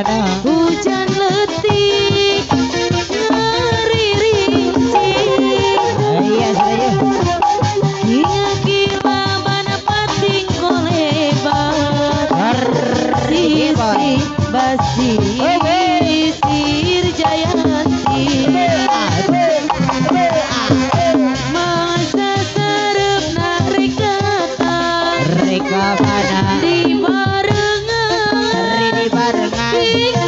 mana? Hujan letih ngeri rincing. Iya saya. Hingga kilaban pating kolebat. Sisi basisir Jayanti. Masa serep narik datang. Reka mana? Di barengan. Di barengan.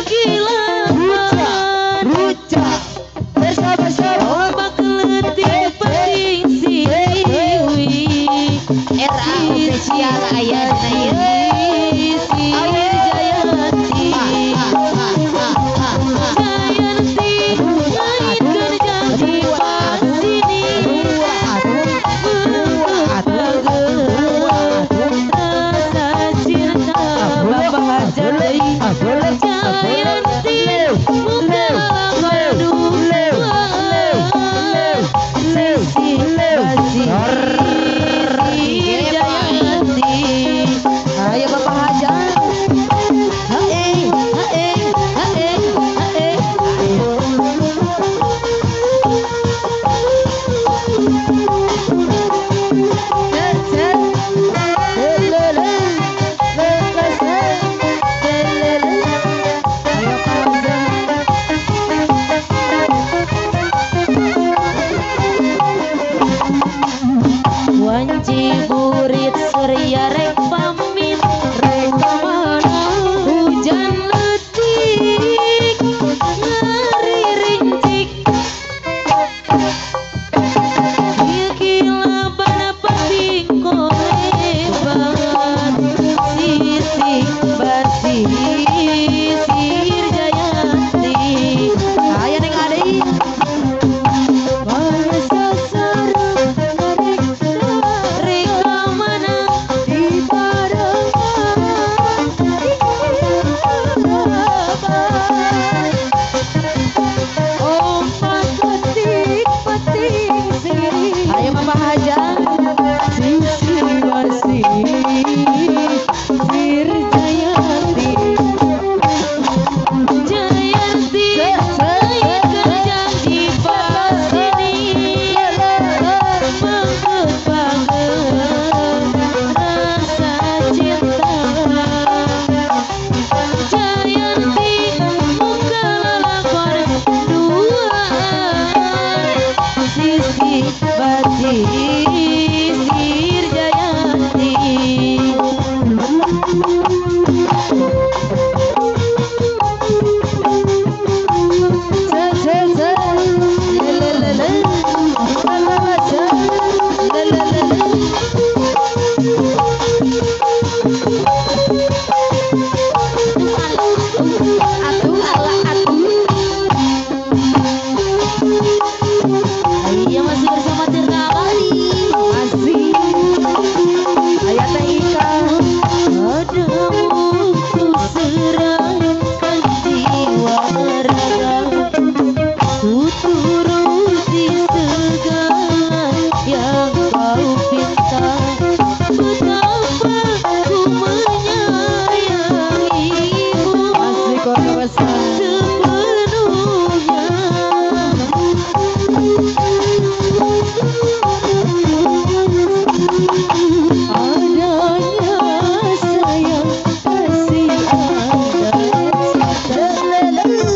Kilaban. Ruca. Bersama-sama. Ombak letih peting siwi. RA official aya dina ieu. Sisir Jayanti. Jayanti nyanyikan janji pas ini. Rasa cinta Bapak Hajar Jayanti muka dua. Sisi basi Jayanti. Ayo Bapak Hajar. Hae, hae, hae, hae. Wanci burit surya rek pamit rek mana hujan letih ngeri rincik. Ieu kilaban pating kolebat. Sisi basisir Jayanti. Aya neng adei. Masa sareng reka mana di barengan ombak peting sirih. Ayo Bapak Hajar. Sisi basisir Jayanti. Jayanti nyanyikan janji pas ini. Banget rasa cinta. Jayanti muka lalakon dua. Sisi basisir Jayanti. Iya masih bersama Tirna Abadi. Masih. Ayah Teh Ika. Padamu ku serahkan jiwa raga. Ku turuti segala yang kau pinta. Betapa ku menyayangimu. Masih keluarga besar. Sepenuhnya. Adanya sayang kasih ada cinta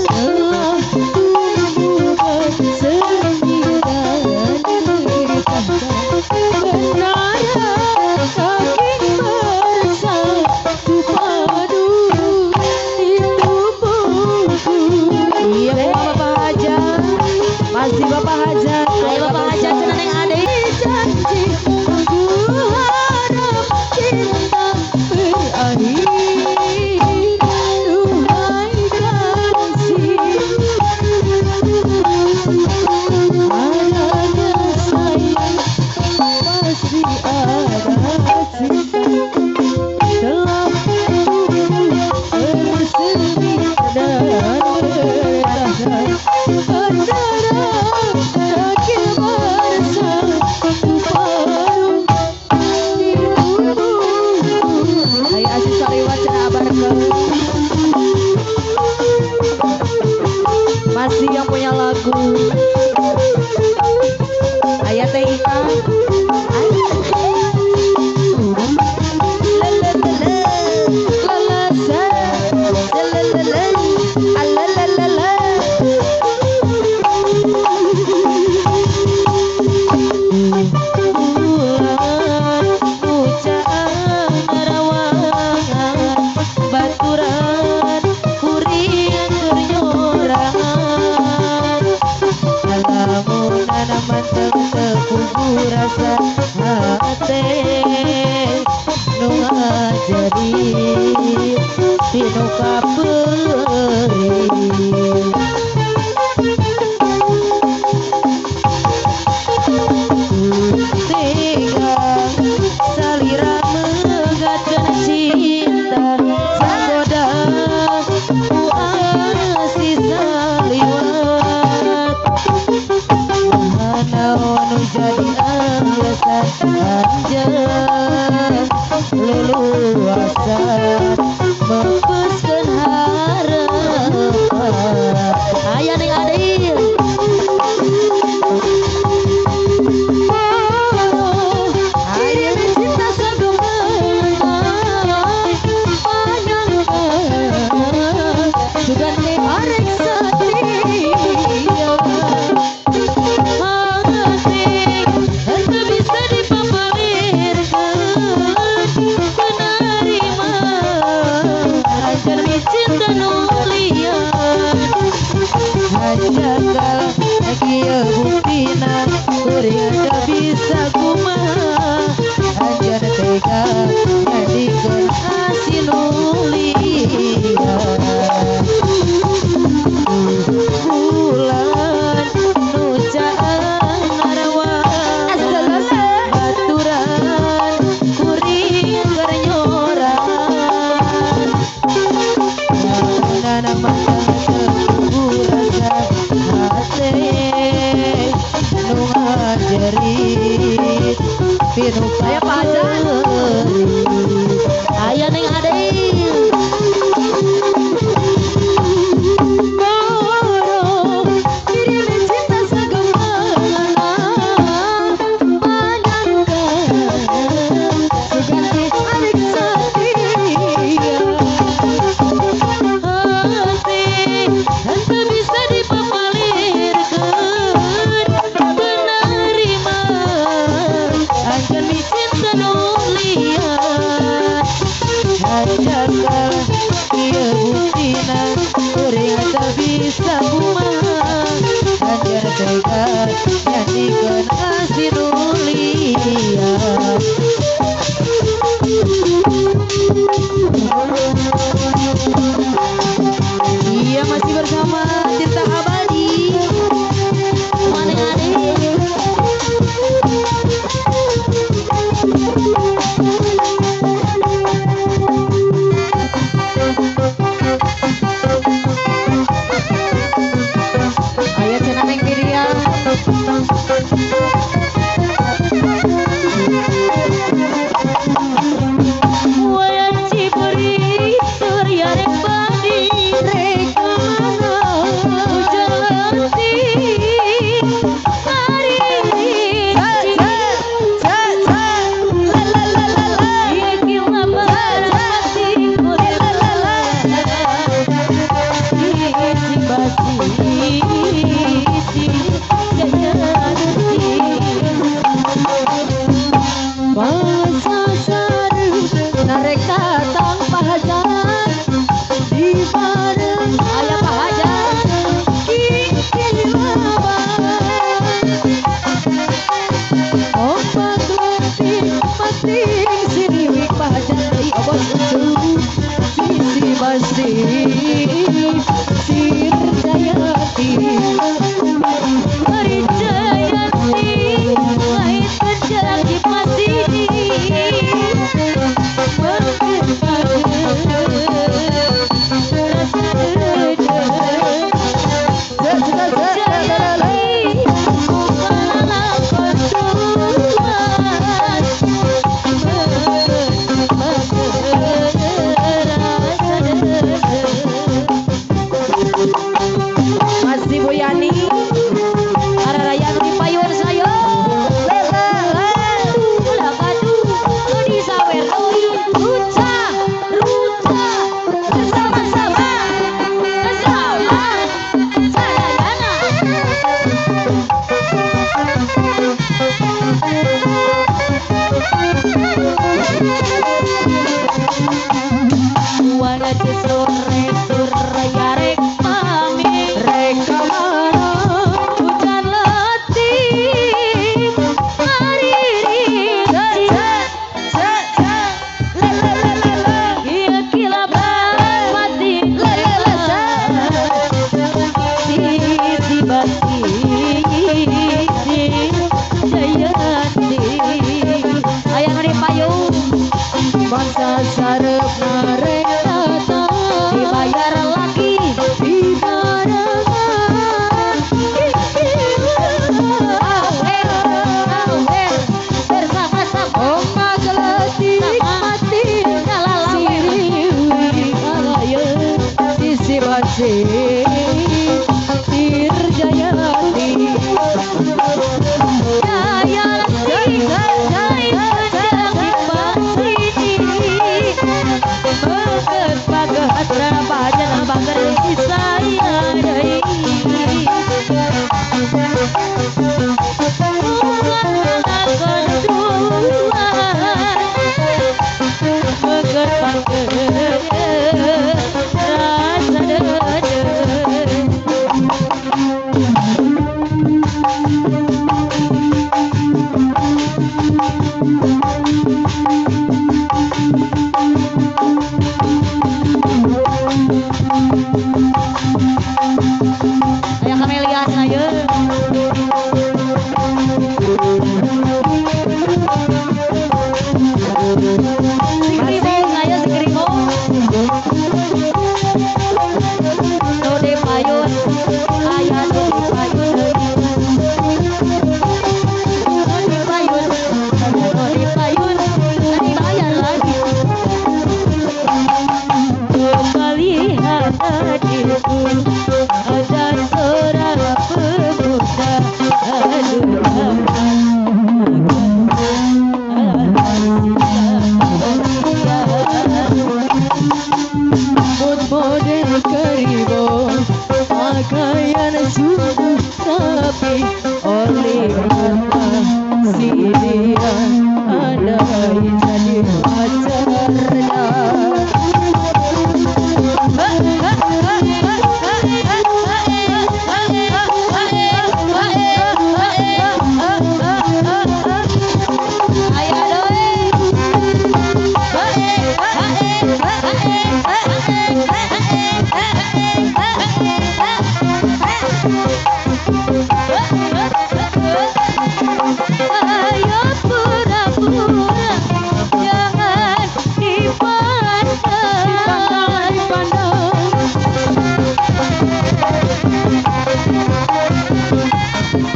telah tumbuh sembilan derita. Kenara saking bersatu padu di tubuhku. Iya Bapak Hajar. Masih Bapak Hajar. Ayo Bapak Hajar cenah neng ade. Janji ku harap cinta berakhir. Duhai kasih. Adanya sayang pasti ada cinta. Telah tumbuh bersemi dan bertahan. Antara saking bersatu padu di tubuhku. Ayo Asis Sariwat cenah abarkeun. Masih yang punya lagu Ayah Teh Ika. Rasa hati nu ngajari tinu kaperi tinggal salira megatkeun cinta sagoda ku asih saliwat naon jadi alasan anjeun leluasan mepeskeun harapan aya ning adil aya cinta sagemangan panjangkan sugan teh arek setia jagal kieu buktina kuring teu bisa kumaha anjeun tega nyadikeun asih nu lia bulan nu caang ngarawan baturan kuring keur nyoran namunana mantang nu ngajerit pinu aya pajan aya ning adil moro kirim cinta sagemangan panjangkan sugan teh arek setia hati henteu bisa jagal kieu buktina kuring teu bisa kumaha anjeun tega nyadikeun asih nu lia iya masih bersama Cinta Abadi mana adil aya cenah Neng Miriam wayan ciburi surya rek badi rek mana jalan di hari narek datang pahajan di bareng aya pahajan kiki lawan opat penting sini wik pahajan deui obos itu sisi basi sir jayati Mari jayati lain terjalan di masih Masih Bu Yani. Ada raya nu dipayun saya. Ulah gaduh, nu disawer deui. Ruca, ruca, bersama-sama. Bersama Sadayana. Wana sore surya rek mami rek kamana hujan letih mariri iya kilaban mati sisi basi Jayanti aya nu dipayung bangsa sarep narek datang dibayar lagi di barengan bersama-sama oma geletik mati siriwi alayeun sisi basi Dirjayati Aya Kamelia saya. Sikrimong saya sikrimong. Nu dipayun, aya nu dipayun deui. Nu dipayun, tadi bayar lagi. Melihat adikku ada seorang pemuda model keribo pakaian sungguh rapi oleh karena si dia andai jadi pacarnya. Ayo pura-pura jangan dipandang.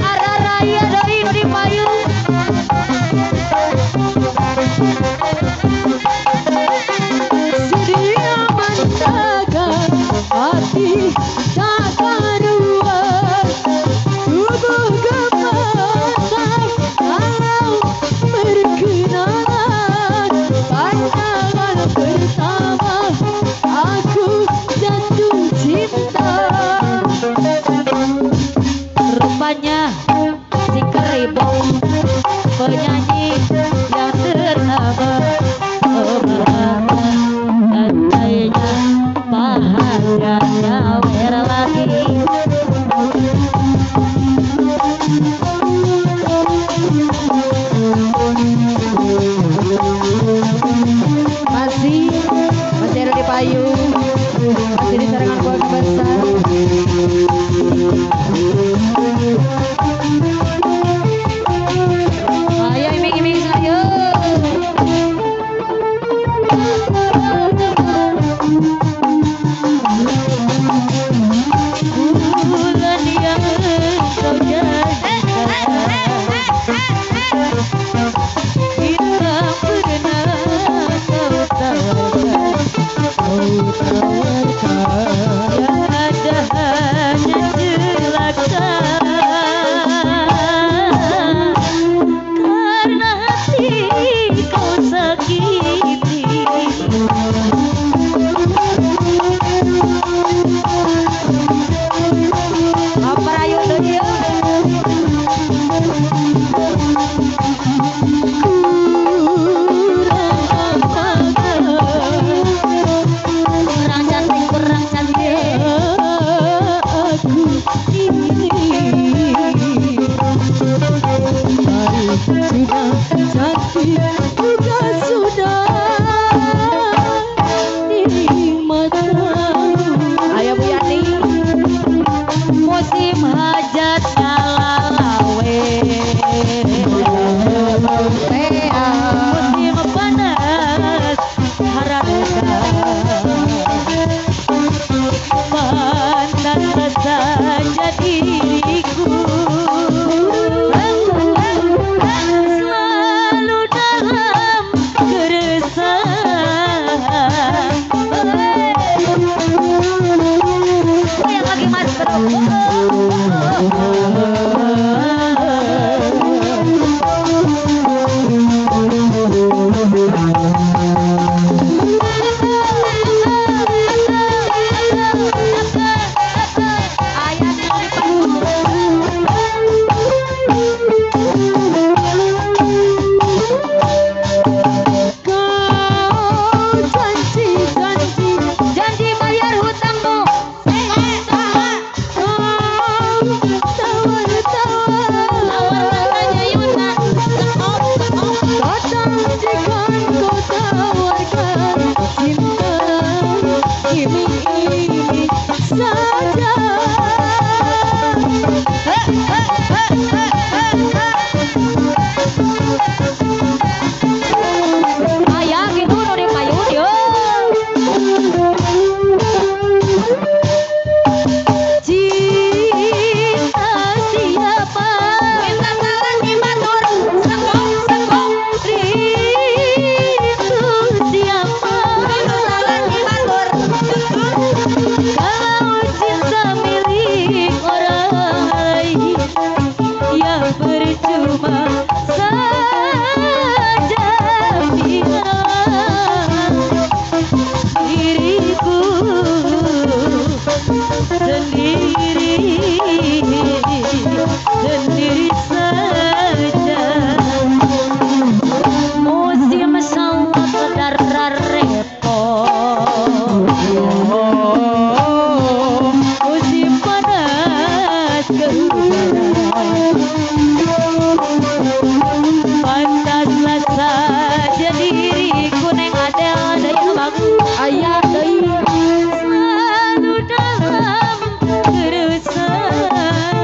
Ara raya deui nu dipayung. Sedia manjaga hati tak kedua tubuh gemetar kalau berkenalan pandangan pertama aku jatuh cinta. Rupanya si Keribong penyanyi yang ternama andainya bahagianya wer lagi. Masih ada di payung, masih di sarangan keluarga besar. Parayun deui yeuh. Kurang cantik, kurang cantik. Aku ini baru sudah cantik juga sudah di matamu. Ayo Bu Yani. Musim hajat galalawe. Musim panas harada. Pantas saja diriku selalu dalam keresahan. Goyang lagi Mas Bro. Janji bayar hutangmu. Tawar katanya Yuna. Datang jika kau tawarkan cinta ini saja. Ayah gitu nu dipayun yo. Cinta siapa? Minta saran di Batur. Sekong. Rindu siapa? Minta saran di Batur. Kalau cinta milik orang lain, ya percuma saja bila diriku sendiri saja. Musim sawah kedar repot. Musim panas kehujanan, Pantaslah saja diriku neng ada yang bagus. ayah deui Selalu dalam keresahan.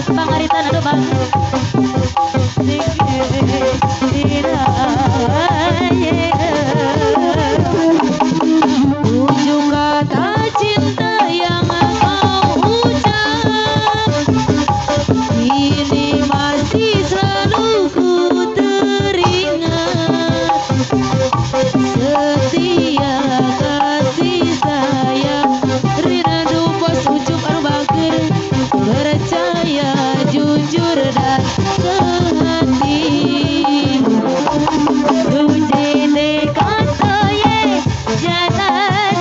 Pangaritan anu bang ujung kata cinta yang kau ucap ini masih selalu ku teringat setia kasih sayang rindu bos ucup anu bager percaya jujur dan sehati tuji dekat ye jalan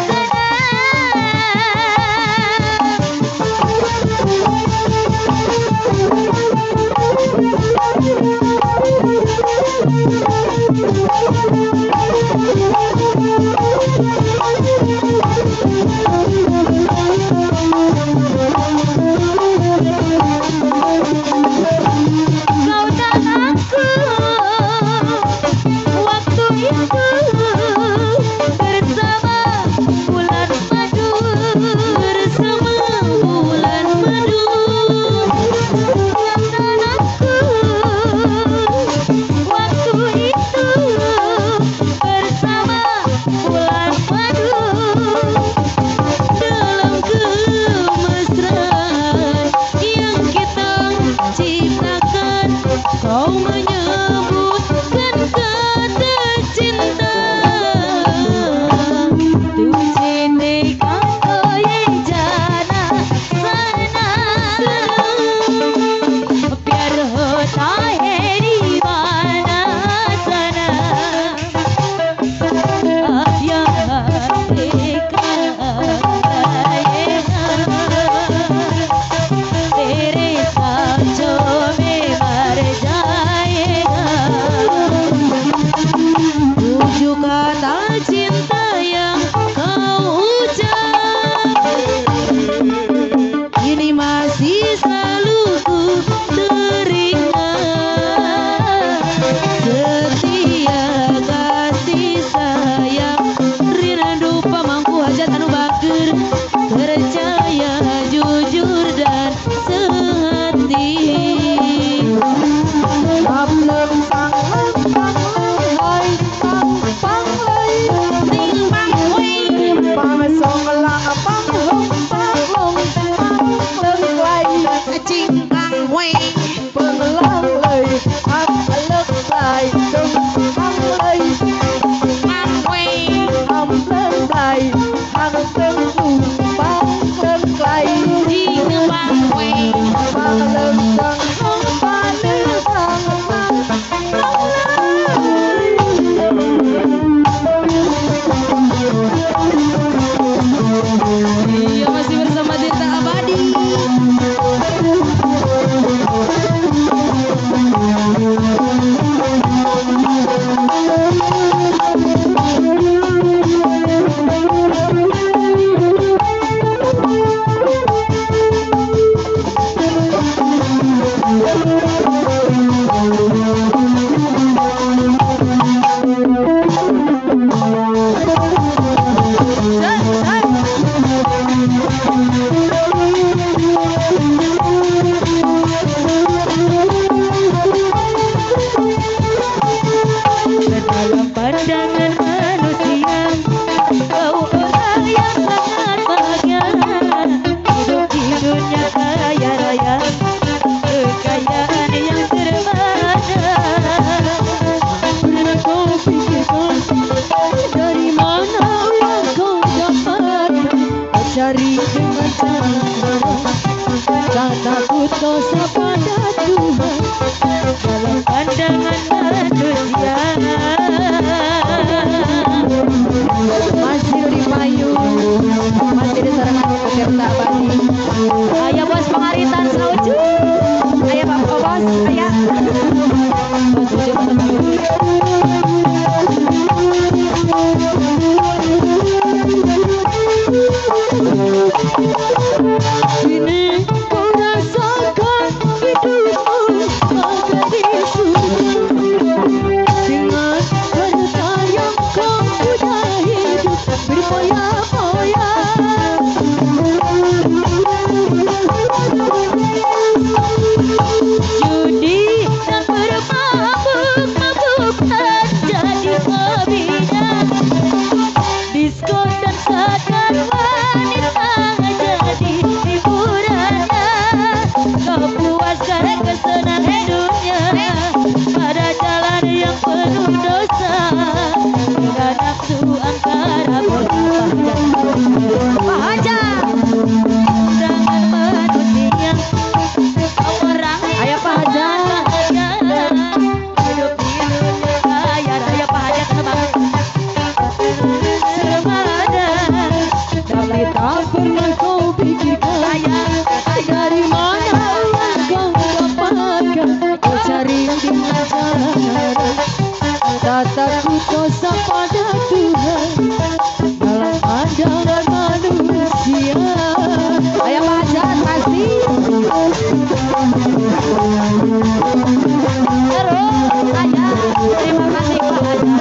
kau menyebutkan kata cinta tuji dekat ye jana sana biar tahe di mana sana biar dekat ye तेरे साँचों में मर जाएगा tujuh kata cinta yang kau ucap ini masih selalu ku teringat setia kasih sayang rindu pamangku hajat anu bager percaya jujur dan sehati Lem sang lem hai pang pang lei ting bang hui pang song lang pang hong pang long pang lem lei ching bang hui pang lang lei pang lek lei dong pang lei bang hui am lem lei pang lem lu pang lem lei ting bang hui pang lem sang hong pang lem pang pang long iya masih bersama Tirta Abadi dalam pandangan manusia kau orang yang sangat bahagia hidup di dunia kaya raya kekayaan yang terbatas pernah kau pikirkan dari mana uang kau dapat cari dengan cara tak takut dosa pada Tuhan dalam pandangan manusia masih di payung masih di sarangan Tirta Abadi ayah bos pengaritan sauju ayah Pak Bos ayah bos ujuk Kini ku rasakan hidupmu menjadi surga. Dengan harta yang kau punya hidup berfoya-foya. Judi dan bermabuk-mabukan jadi hobinya. Disko dan sadar wanita jadi hiburannya. Kau puaskan kesenangan hidupnya pada jalan yang penuh dosa. Dengan nafsu angkara berlimpah aja dengan manusia. Orang ayah Pak Haja hidup di dunia kaya raya. Pak Haja terbang seremada, tapi tak pernah kau pikirkan dari mana kau dapatkan. Kau cari dengan cara tak takut dosa pada Tuhan dalam pandangan manusia. Ayah Pak Haja pasti terus aja. Terima kasih Pak Haja.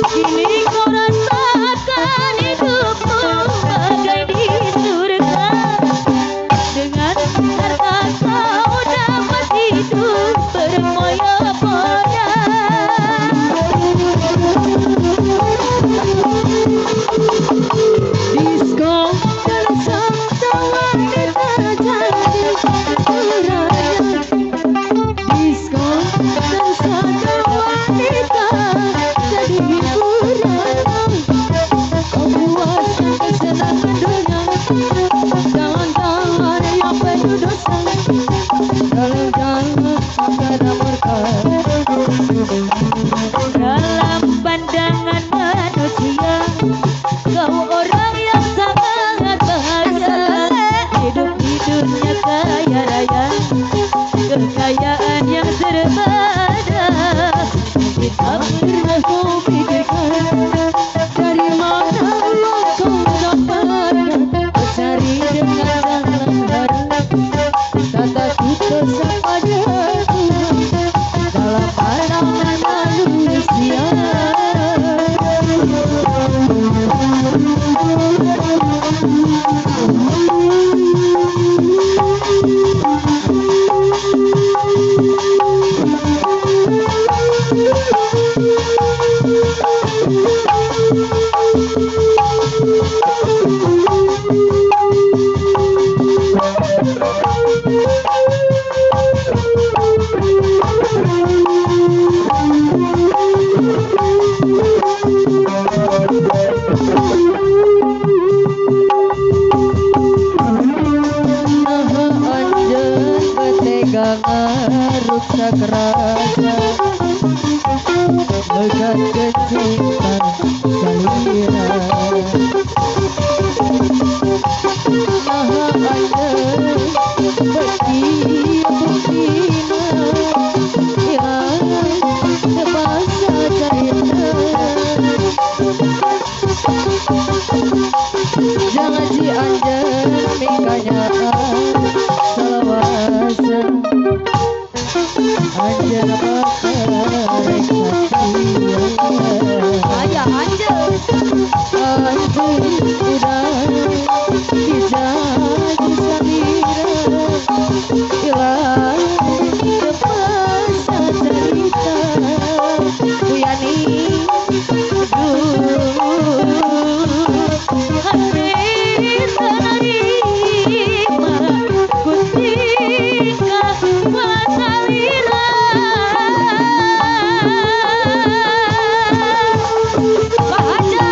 Kini kau rasakan hidupmu bagai di surga. Dengan harta kau dapat hidup berfoya-foya. Disko dan sabda wanita jadi hiburannya. Disko dan sabda wanita jadi hiburannya. Kau puaskan kesenangan dunia jangan-jangan yang penuh dosa. Jangan-jangan angkara murka. Dalam pandangan manusia kau orang yang sangat bahagia. Hidup di dunia kaya raya, kekayaan yang serba ada. Kita pernah kau pikirkan dari mana kau dapatkan. Kau cari dengan jalan baru, tak takut dosa pada Tuhan dalam pandangan manusia. Ruksak rasa bekat kecintaan salira. Maha ada bukti-buktina yang sebasa cerita. Jangan dianjar mikanya salawasa. Anjir pakai ayah anjir udah dijadi samira hilang kepasa cerita Uyani hati menerima kutika wasalira. Pak Haja,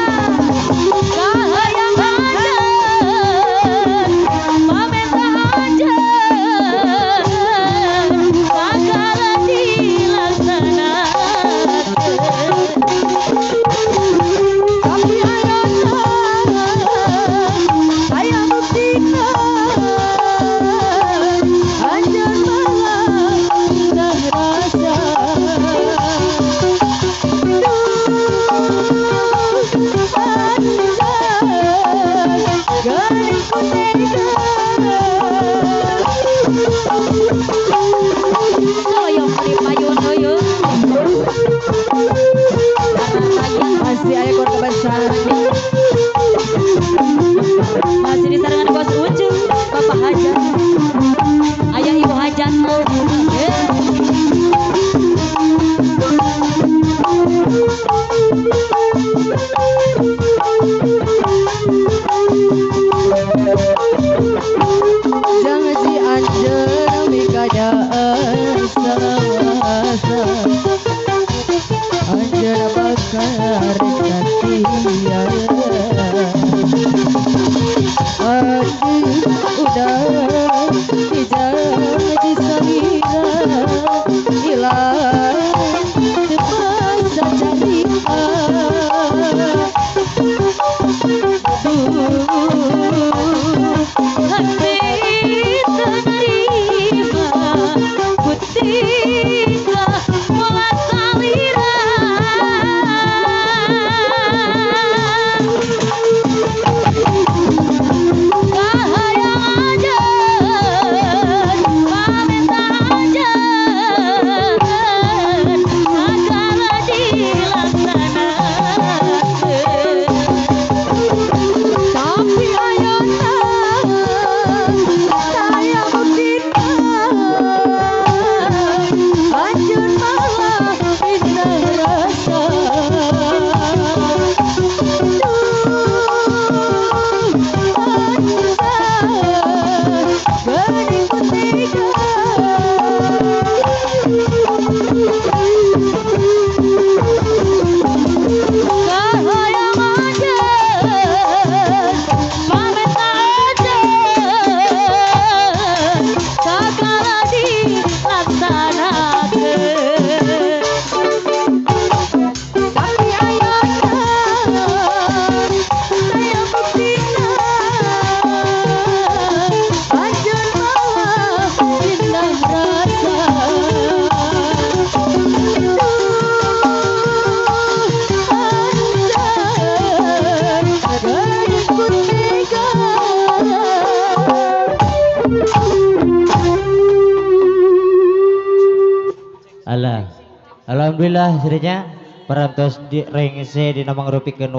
Alhamdulillah sedihnya perantos di ring C di nama ngerupikeun